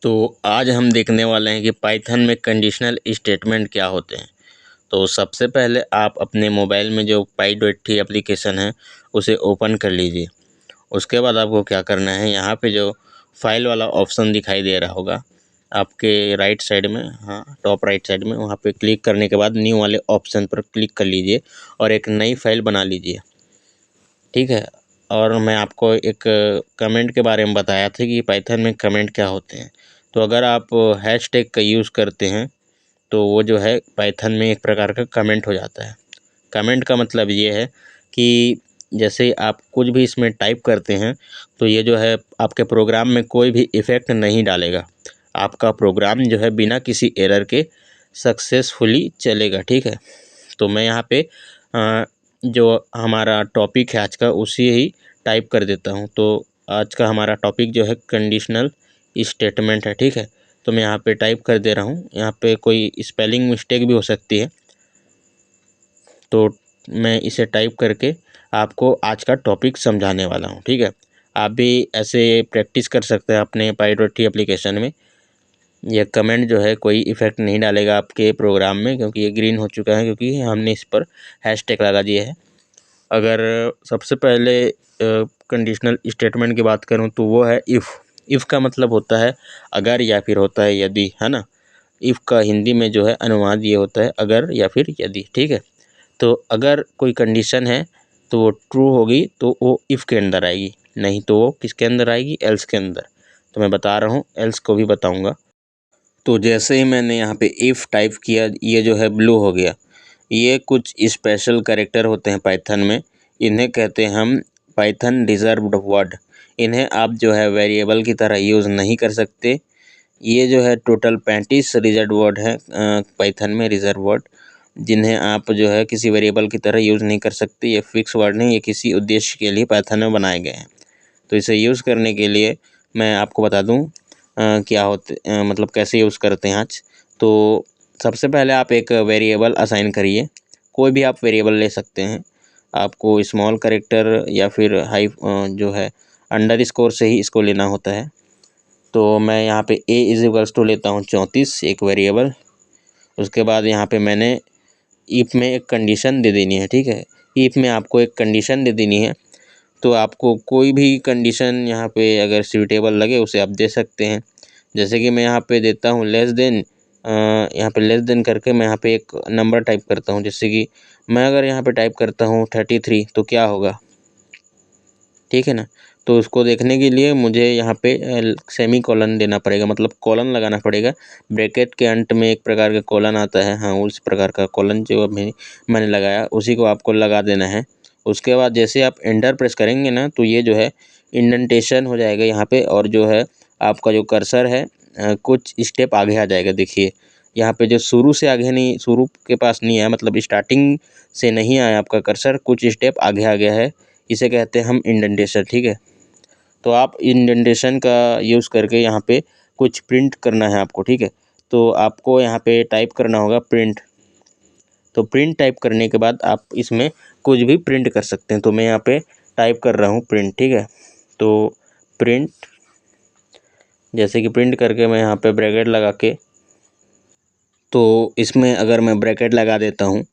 तो आज हम देखने वाले हैं कि पाइथन में कंडीशनल स्टेटमेंट क्या होते हैं। तो सबसे पहले आप अपने मोबाइल में जो py.t एप्लीकेशन है उसे ओपन कर लीजिए। उसके बाद आपको क्या करना है, यहाँ पे जो फाइल वाला ऑप्शन दिखाई दे रहा होगा आपके राइट साइड में, हाँ टॉप राइट साइड में, वहाँ पे क्लिक करने के बाद न्यू वाले ऑप्शन पर क्लिक कर लीजिए और एक नई फाइल बना लीजिए। ठीक है। और मैं आपको एक कमेंट के बारे में बताया था कि पाइथन में कमेंट क्या होते हैं। तो अगर आप हैशटैग का यूज़ करते हैं तो वो जो है पाइथन में एक प्रकार का कमेंट हो जाता है। कमेंट का मतलब ये है कि जैसे आप कुछ भी इसमें टाइप करते हैं तो ये जो है आपके प्रोग्राम में कोई भी इफ़ेक्ट नहीं डालेगा। आपका प्रोग्राम जो है बिना किसी एरर के सक्सेसफुली चलेगा। ठीक है। तो मैं यहाँ पे जो हमारा टॉपिक है आज का उसी ही टाइप कर देता हूँ। तो आज का हमारा टॉपिक जो है कंडीशनल स्टेटमेंट है। ठीक है। तो मैं यहाँ पे टाइप कर दे रहा हूँ। यहाँ पे कोई स्पेलिंग मिस्टेक भी हो सकती है, तो मैं इसे टाइप करके आपको आज का टॉपिक समझाने वाला हूँ। ठीक है। आप भी ऐसे प्रैक्टिस कर सकते हैं अपने py.t एप्लीकेशन में। यह कमेंट जो है कोई इफ़ेक्ट नहीं डालेगा आपके प्रोग्राम में, क्योंकि ये ग्रीन हो चुका है, क्योंकि हमने इस पर हैशटैग लगा दिया है। अगर सबसे पहले कंडीशनल स्टेटमेंट की बात करूं तो वो है इफ़ का मतलब होता है अगर या फिर होता है यदि, है ना। इफ़ का हिंदी में जो है अनुवाद ये होता है अगर या फिर यदि। ठीक है। तो अगर कोई कंडीशन है तो वो ट्रू होगी तो वो इफ़ के अंदर आएगी, नहीं तो वो किसके अंदर आएगी, एल्स के अंदर। तो मैं बता रहा हूँ, एल्स को भी बताऊँगा। तो जैसे ही मैंने यहाँ पे इफ़ टाइप किया, ये जो है ब्लू हो गया। ये कुछ स्पेशल कैरेक्टर होते हैं पाइथन में, इन्हें कहते हैं हम पाइथन रिजर्व्ड वर्ड। इन्हें आप जो है वेरिएबल की तरह यूज़ नहीं कर सकते। ये जो है टोटल 35 रिजर्व वर्ड है पाइथन में, रिजर्व वर्ड, जिन्हें आप जो है किसी वेरिएबल की तरह यूज़ नहीं कर सकते। ये फिक्स वर्ड नहीं, ये किसी उद्देश्य के लिए पाइथन में बनाए गए हैं। तो इसे यूज़ करने के लिए मैं आपको बता दूं क्या होते मतलब कैसे यूज़ करते हैं आज। तो सबसे पहले आप एक वेरिएबल असाइन करिए। कोई भी आप वेरिएबल ले सकते हैं। आपको स्मॉल कैरेक्टर या फिर हाई जो है अंडरस्कोर से ही इसको लेना होता है। तो मैं यहाँ पे a लेता हूँ 34 एक वेरिएबल। उसके बाद यहाँ पे मैंने इफ़ में एक कंडीशन दे देनी है। ठीक है। इफ़ में आपको एक कंडीशन दे देनी है, तो आपको कोई भी कंडीशन यहाँ पे अगर सूटेबल लगे उसे आप दे सकते हैं। जैसे कि मैं यहाँ पे देता हूँ लेस देन, यहाँ पे लेस देन करके मैं यहाँ पे एक नंबर टाइप करता हूँ। जैसे कि मैं अगर यहाँ पे टाइप करता हूँ 33 तो क्या होगा, ठीक है ना। तो उसको देखने के लिए मुझे यहाँ पे सेमी कॉलन देना पड़ेगा, मतलब कॉलन लगाना पड़ेगा। ब्रैकेट के अंत में एक प्रकार का कॉलन आता है, हाँ उस प्रकार का कॉलन जो मैंने लगाया उसी को आपको लगा देना है। उसके बाद जैसे आप एंटर प्रेस करेंगे ना तो ये जो है इंडेंटेशन हो जाएगा यहाँ पे, और जो है आपका जो कर्सर है कुछ स्टेप आगे आ जाएगा। देखिए यहाँ पे जो शुरू से आगे नहीं, शुरू के पास नहीं है, मतलब स्टार्टिंग से नहीं आया आपका कर्सर, कुछ स्टेप आगे आ गया है। इसे कहते हैं हम इंडेंटेशन। ठीक है। तो आप इंडेंटेशन का यूज़ करके यहाँ पे कुछ प्रिंट करना है आपको। ठीक है। तो आपको यहाँ पे टाइप करना होगा प्रिंट। तो प्रिंट टाइप करने के बाद आप इसमें कुछ भी प्रिंट कर सकते हैं। तो मैं यहाँ पे टाइप कर रहा हूँ प्रिंट। ठीक है। तो प्रिंट, जैसे कि प्रिंट करके मैं यहाँ पे ब्रैकेट लगा के, तो इसमें अगर मैं ब्रैकेट लगा देता हूँ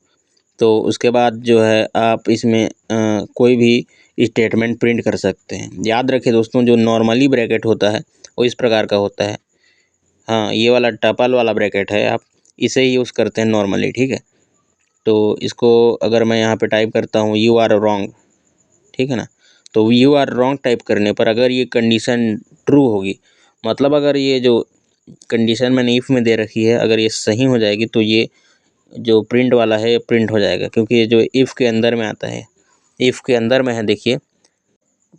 तो उसके बाद जो है आप इसमें कोई भी स्टेटमेंट प्रिंट कर सकते हैं। याद रखें दोस्तों, जो नॉर्मली ब्रैकेट होता है वो इस प्रकार का होता है। हाँ, ये वाला टपल वाला ब्रैकेट है, आप इसे ही यूज़ करते हैं नॉर्मली। ठीक है। तो इसको अगर मैं यहाँ पे टाइप करता हूँ यू आर रॉन्ग, ठीक है ना। तो यू आर रॉन्ग टाइप करने पर अगर ये कंडीशन ट्रू होगी, मतलब अगर ये जो कंडीशन मैंने इफ़ में दे रखी है अगर ये सही हो जाएगी तो ये जो प्रिंट वाला है ये प्रिंट हो जाएगा, क्योंकि ये जो इफ़ के अंदर में आता है, इफ़ के अंदर में है देखिए।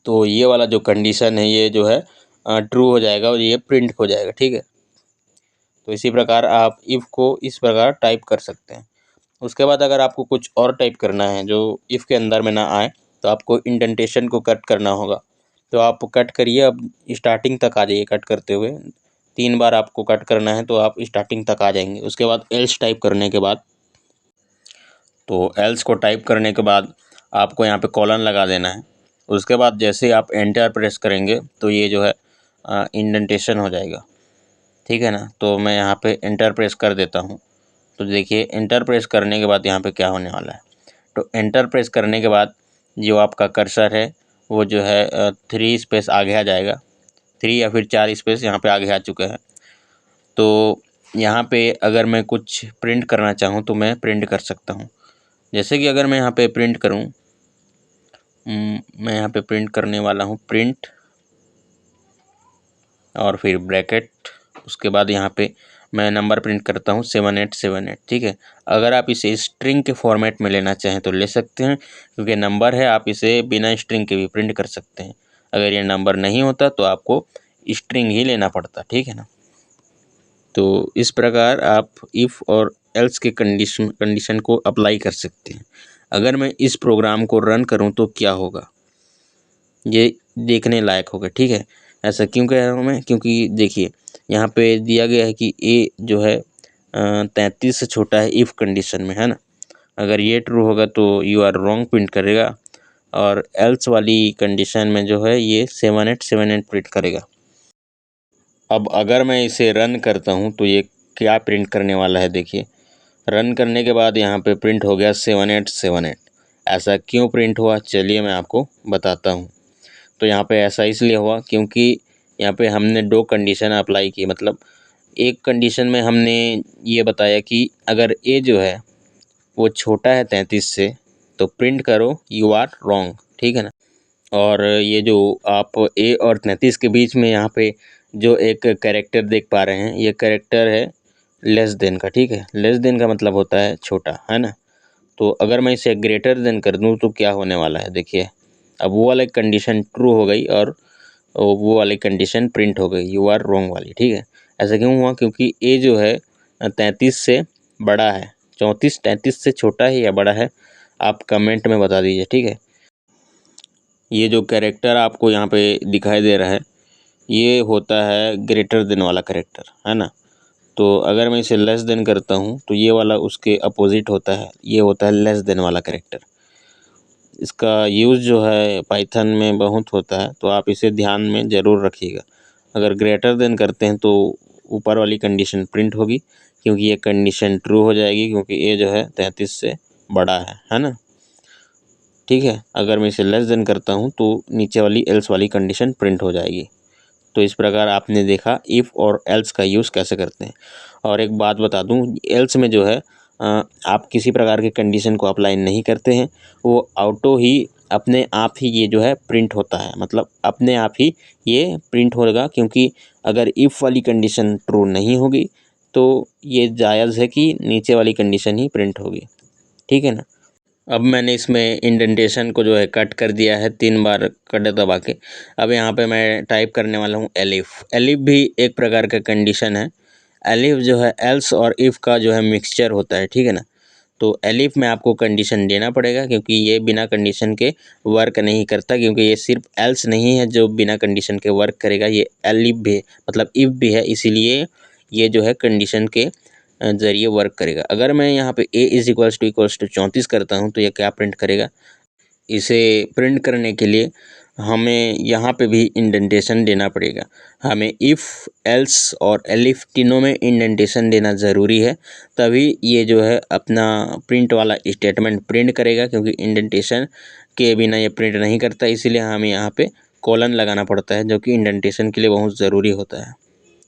तो ये वाला जो कंडीशन है ये जो है ट्रू हो जाएगा और ये प्रिंट हो जाएगा। ठीक है। तो इसी प्रकार आप इफ़ को इस प्रकार टाइप कर सकते हैं। उसके बाद अगर आपको कुछ और टाइप करना है जो इफ़ के अंदर में ना आए तो आपको इंडेंटेशन को कट करना होगा। तो आप कट करिए, अब स्टार्टिंग तक आ जाइए कट करते हुए। 3 बार आपको कट करना है तो आप स्टार्टिंग तक आ जाएंगे। उसके बाद एल्स टाइप करने के बाद, तो एल्स को टाइप करने के बाद आपको यहाँ पे कॉलन लगा देना है। उसके बाद जैसे आप एंटर प्रेस करेंगे तो ये जो है इंडेंटेशन हो जाएगा। ठीक है ना। तो मैं यहाँ पे एंटर प्रेस कर देता हूँ। तो देखिए एंटर प्रेस करने के बाद यहाँ पे क्या होने वाला है। तो एंटर प्रेस करने के बाद जो आपका कर्सर है वो जो है 3 स्पेस आगे आ जाएगा, 3 या फिर 4 स्पेस यहाँ पे आगे आ चुका है। तो यहाँ पे अगर मैं कुछ प्रिंट करना चाहूँ तो मैं प्रिंट कर सकता हूँ। जैसे कि अगर मैं यहाँ पे प्रिंट करूँ, मैं यहाँ पे प्रिंट करने वाला हूँ प्रिंट और फिर ब्रैकेट, उसके बाद यहाँ पे मैं नंबर प्रिंट करता हूँ 7878। ठीक है। अगर आप इसे स्ट्रिंग के फॉर्मेट में लेना चाहें तो ले सकते हैं, क्योंकि नंबर है, आप इसे बिना स्ट्रिंग के भी प्रिंट कर सकते हैं। अगर ये नंबर नहीं होता तो आपको स्ट्रिंग ही लेना पड़ता। ठीक है ना। तो इस प्रकार आप इफ़ और एल्स के कंडीशन को अप्लाई कर सकते हैं। अगर मैं इस प्रोग्राम को रन करूं तो क्या होगा, ये देखने लायक होगा। ठीक है। ऐसा क्यों कह रहा हूँ मैं, क्योंकि देखिए यहाँ पे दिया गया है कि ए जो है 33 से छोटा है इफ़ कंडीशन में, है ना। अगर ये ट्रू होगा तो यू आर रॉन्ग प्रिंट करेगा, और एल्स वाली कंडीशन में जो है ये 7878 प्रिंट करेगा। अब अगर मैं इसे रन करता हूँ तो ये क्या प्रिंट करने वाला है, देखिए रन करने के बाद यहाँ पे प्रिंट हो गया 7878। ऐसा क्यों प्रिंट हुआ, चलिए मैं आपको बताता हूँ। तो यहाँ पे ऐसा इसलिए हुआ क्योंकि यहाँ पे हमने 2 कंडीशन अप्लाई की। मतलब एक कंडीशन में हमने ये बताया कि अगर ए जो है वो छोटा है 33 से तो प्रिंट करो यू आर रॉन्ग। ठीक है ना। और ये जो आप ए और 33 के बीच में यहाँ पे जो एक कैरेक्टर देख पा रहे हैं, ये कैरेक्टर है लेस देन का। ठीक है। लेस देन का मतलब होता है छोटा, है ना। तो अगर मैं इसे ग्रेटर देन कर दूँ तो क्या होने वाला है, देखिए अब वो वाली कंडीशन ट्रू हो गई और वो वाली कंडीशन प्रिंट हो गई यू आर रॉन्ग वाली। ठीक है। ऐसा क्यों हुआ, क्योंकि ए जो है 33 से बड़ा है। 34 33 से छोटा है या बड़ा है, आप कमेंट में बता दीजिए। ठीक है। ये जो कैरेक्टर आपको यहाँ पे दिखाई दे रहा है ये होता है ग्रेटर देन वाला कैरेक्टर, है ना। तो अगर मैं इसे लेस देन करता हूँ तो ये वाला उसके अपोजिट होता है, ये होता है लेस देन वाला कैरेक्टर। इसका यूज़ जो है पाइथन में बहुत होता है, तो आप इसे ध्यान में ज़रूर रखिएगा। अगर ग्रेटर देन करते हैं तो ऊपर वाली कंडीशन प्रिंट होगी, क्योंकि ये कंडीशन ट्रू हो जाएगी, क्योंकि ये जो है 33 से बड़ा है ना। ठीक है। अगर मैं इसे लेस देन करता हूँ तो नीचे वाली एल्स वाली कंडीशन प्रिंट हो जाएगी। तो इस प्रकार आपने देखा इफ़ और एल्स का यूज़ कैसे करते हैं। और एक बात बता दूं, एल्स में जो है आप किसी प्रकार के कंडीशन को अप्लाई नहीं करते हैं, वो ऑटो ही अपने आप ही ये जो है प्रिंट होता है। मतलब अपने आप ही ये प्रिंट होगा, क्योंकि अगर इफ़ वाली कंडीशन ट्रू नहीं होगी तो ये जायज़ है कि नीचे वाली कंडीशन ही प्रिंट होगी। ठीक है ना। अब मैंने इसमें इंडेंटेशन को जो है कट कर दिया है 3 बार कट दबा के। अब यहाँ पे मैं टाइप करने वाला हूँ एलिफ। एलिफ भी एक प्रकार का कंडीशन है। एलिफ जो है एल्स और इफ़ का जो है मिक्सचर होता है। ठीक है ना। तो एलिफ में आपको कंडीशन देना पड़ेगा, क्योंकि ये बिना कंडीशन के वर्क नहीं करता, क्योंकि ये सिर्फ एल्स नहीं है जो बिना कंडीशन के वर्क करेगा, ये एलिफ भी मतलब इफ़ भी है, इसीलिए ये जो है कंडीशन के ज़रिए वर्क करेगा। अगर मैं यहाँ पे a इक्वल्स टू 34 करता हूँ तो ये क्या प्रिंट करेगा। इसे प्रिंट करने के लिए हमें यहाँ पे भी इंडेंटेशन देना पड़ेगा। हमें इफ़ एल्स और एलिफ तीनों में इंडेंटेशन देना ज़रूरी है, तभी ये जो है अपना प्रिंट वाला स्टेटमेंट प्रिंट करेगा, क्योंकि इंडेंटेशन के बिना ये प्रिंट नहीं करता। इसीलिए हमें यहाँ पे कॉलन लगाना पड़ता है, जो कि इंडेंटेशन के लिए बहुत ज़रूरी होता है।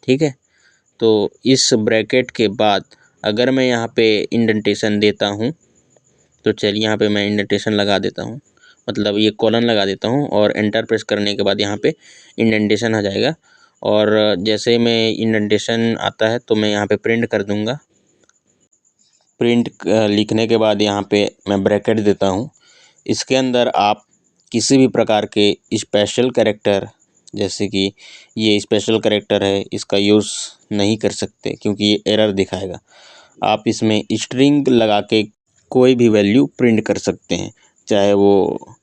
ठीक है। तो इस ब्रैकेट के बाद अगर मैं यहाँ पे इंडेंटेशन देता हूँ तो चलिए यहाँ पे मैं इंडेंटेशन लगा देता हूँ, मतलब ये कॉलन लगा देता हूँ, और एंटर प्रेस करने के बाद यहाँ पे इंडेंटेशन आ जाएगा। और जैसे मैं इंडेंटेशन आता है तो मैं यहाँ पे प्रिंट कर दूँगा। प्रिंट लिखने के बाद यहाँ पे मैं ब्रैकेट देता हूँ। इसके अंदर आप किसी भी प्रकार के स्पेशल कैरेक्टर, जैसे कि ये स्पेशल कैरेक्टर है, इसका यूज़ नहीं कर सकते, क्योंकि ये एरर दिखाएगा। आप इसमें स्ट्रिंग लगा के कोई भी वैल्यू प्रिंट कर सकते हैं, चाहे वो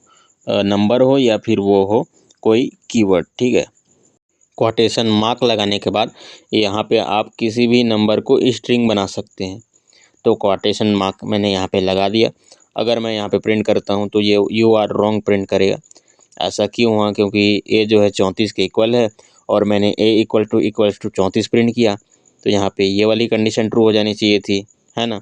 नंबर हो या फिर वो हो कोई कीवर्ड। ठीक है। क्वोटेशन मार्क लगाने के बाद यहाँ पे आप किसी भी नंबर को स्ट्रिंग बना सकते हैं। तो क्वोटेशन मार्क मैंने यहाँ पे लगा दिया। अगर मैं यहाँ पे प्रिंट करता हूँ तो ये यू आर रॉन्ग प्रिंट करेगा। ऐसा क्यों हुआ, क्योंकि ए जो है 34 के इक्वल है और मैंने ए इक्वल्स टू 34 प्रिंट किया। तो यहाँ पे ये वाली कंडीशन ट्रू हो जानी चाहिए थी, है ना।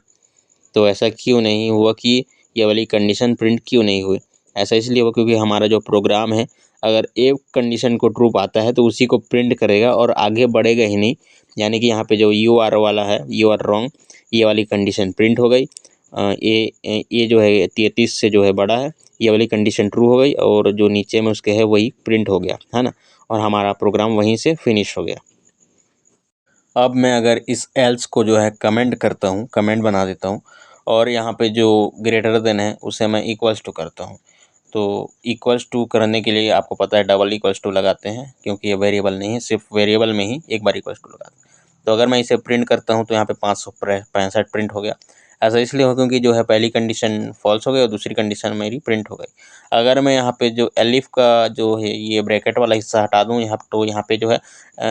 तो ऐसा क्यों नहीं हुआ कि ये वाली कंडीशन प्रिंट क्यों नहीं हुई? ऐसा इसलिए हुआ क्योंकि हमारा जो प्रोग्राम है, अगर एक कंडीशन को ट्रू पाता है तो उसी को प्रिंट करेगा और आगे बढ़ेगा ही नहीं। यानी कि यहाँ पे जो यू आर वाला है, यू आर रॉन्ग, ये वाली कंडीशन प्रिंट हो गई। ये जो है 33 से जो है बड़ा है, ये वाली कंडीशन ट्रू हो गई और जो नीचे में उसके है वही प्रिंट हो गया, है ना। और हमारा प्रोग्राम वहीं से फिनिश हो गया। अब मैं अगर इस एल्स को जो है कमेंट करता हूँ, कमेंट बना देता हूँ और यहाँ पे जो ग्रेटर देन है उसे मैं इक्वल्स टू करता हूँ। तो इक्वल्स टू करने के लिए आपको पता है डबल इक्वल्स टू लगाते हैं, क्योंकि ये वेरिएबल नहीं है, सिर्फ वेरिएबल में ही एक बार इक्वल्स टू लगाते हैं। तो अगर मैं इसे प्रिंट करता हूँ तो यहाँ पे 565 प्रिंट हो गया। ऐसा इसलिए हो क्योंकि जो है पहली कंडीशन फॉल्स हो गई और दूसरी कंडीशन मेरी प्रिंट हो गई। अगर मैं यहाँ पे जो एलिफ का जो है ये ब्रैकेट वाला हिस्सा हटा दूँ यहाँ, तो यहाँ पे जो है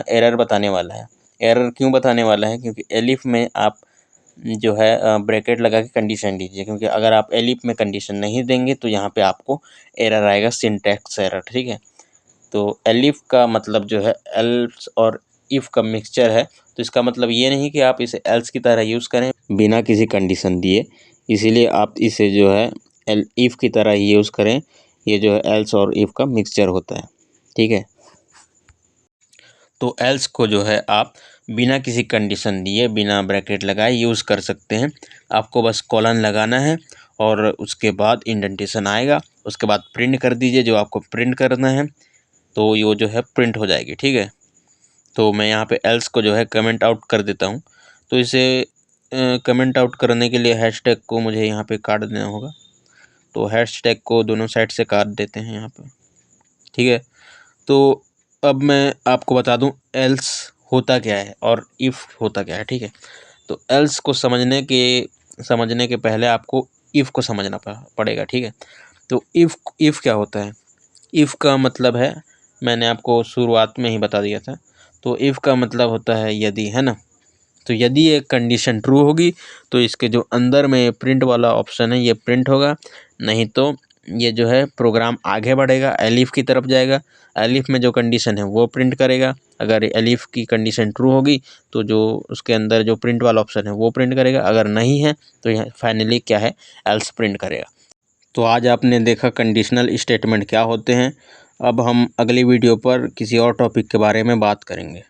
एरर बताने वाला है। एरर क्यों बताने वाला है? क्योंकि एलिफ में आप जो है ब्रैकेट लगा के कंडीशन दीजिए, क्योंकि अगर आप एलिफ में कंडीशन नहीं देंगे तो यहाँ पे आपको एरर आएगा, सिंटैक्स एरर, ठीक है। तो एलिफ का मतलब जो है एल्स और इफ़ का मिक्सचर है, तो इसका मतलब ये नहीं कि आप इसे एल्स की तरह यूज़ करें बिना किसी कंडीशन दिए, इसीलिए आप इसे जो है इफ़ की तरह ही यूज़ करें। ये जो है एल्स और इफ़ का मिक्सचर होता है, ठीक है। तो एल्स को जो है आप बिना किसी कंडीशन दिए, बिना ब्रैकेट लगाए यूज़ कर सकते हैं। आपको बस कॉलन लगाना है और उसके बाद इंडेंटेशन आएगा, उसके बाद प्रिंट कर दीजिए जो आपको प्रिंट करना है, तो ये जो है प्रिंट हो जाएगी, ठीक है। तो मैं यहाँ पे एल्स को जो है कमेंट आउट कर देता हूँ। तो इसे कमेंट आउट करने के लिए हैशटैग को मुझे यहाँ पे काट देना होगा। तो हैशटैग को दोनों साइड से काट देते हैं यहाँ पे, ठीक है। तो अब मैं आपको बता दूं एल्स होता क्या है और इफ़ होता क्या है, ठीक है। तो एल्स को समझने के पहले आपको इफ़ को समझना पड़ेगा, ठीक है। तो इफ़ क्या होता है? इफ़ का मतलब है, मैंने आपको शुरुआत में ही बता दिया था। तो इफ़ का मतलब होता है यदि, है ना। तो यदि ये कंडीशन ट्रू होगी तो इसके जो अंदर में प्रिंट वाला ऑप्शन है ये प्रिंट होगा, नहीं तो ये जो है प्रोग्राम आगे बढ़ेगा, एलिफ की तरफ जाएगा। एलिफ में जो कंडीशन है वो प्रिंट करेगा। अगर एलिफ की कंडीशन ट्रू होगी तो जो उसके अंदर जो प्रिंट वाला ऑप्शन है वो प्रिंट करेगा, अगर नहीं है तो यहाँ फाइनली क्या है, एल्स प्रिंट करेगा। तो आज आपने देखा कंडीशनल स्टेटमेंट क्या होते हैं। अब हम अगली वीडियो पर किसी और टॉपिक के बारे में बात करेंगे।